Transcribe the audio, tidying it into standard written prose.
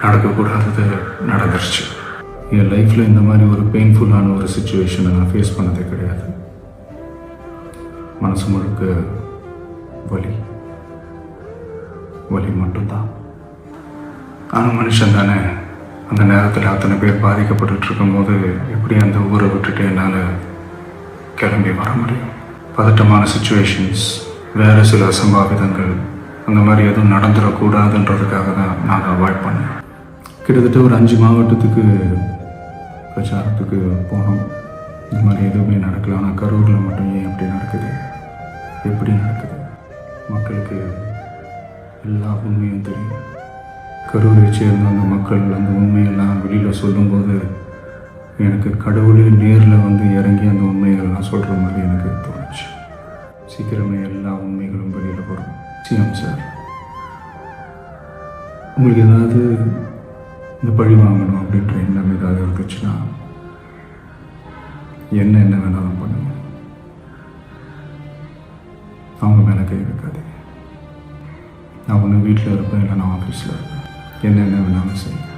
நடக்கக்கூடாதது நடந்துருச்சு. என் லைஃப்பில் இந்த மாதிரி ஒரு பெயின்ஃபுல்லான ஒரு சுச்சுவேஷனை நான் ஃபேஸ் பண்ணதே கிடையாது. மனசு முழுக்க வலி வலி மட்டும்தான். ஆனால் மனுஷன் தானே, அந்த நேரத்தில் அத்தனை பேர் பாதிக்கப்பட்டு இருக்கும்போது எப்படி அந்த ஊரை விட்டுட்டு என்னால் கிளம்பி வர முடியும்? பதட்டமான சுச்சுவேஷன்ஸ், வேறு சில அசம்பாவிதங்கள், அந்த மாதிரி எதுவும் நடந்துடக்கூடாதுன்றதுக்காக தான் நான் அவாய்ட் பண்ணேன். கிட்டத்தட்ட ஒரு 5 மாவட்டத்துக்கு பிரச்சாரத்துக்கு போனோம். இந்த மாதிரி எதுவுமே நடக்கல. ஆனால் கரூரில் மட்டும் ஏன் எப்படி நடக்குது, எப்படி நடக்குது? மக்களுக்கு எல்லா உண்மையும் தெரியும். கரூரை சேர்ந்த அந்த மக்கள் அந்த உண்மையெல்லாம் வெளியில் சொல்லும்போது எனக்கு கடவுளே நேரில் வந்து இறங்கி அந்த உண்மைகள்லாம் சொல்கிற மாதிரி எனக்கு தோணுச்சு. சீக்கிரமே எல்லா உண்மைகளும் வெளியில் வரும். சிஎம் சார், உங்களுக்கு ஏதாவது இந்த பழி வாங்கணும் அப்படின்ற எண்ணம் ஏதாவது இருந்துச்சுன்னா என்ன வேணாலும் பண்ணுங்க. அவங்க மேலே கை வைக்காதீங்க. நான் ஒன்று வீட்டில் இருப்பேன், இல்லை நான் ஆஃபீஸில் இருப்பேன். என்ன வேணாலும் செய்யுங்க.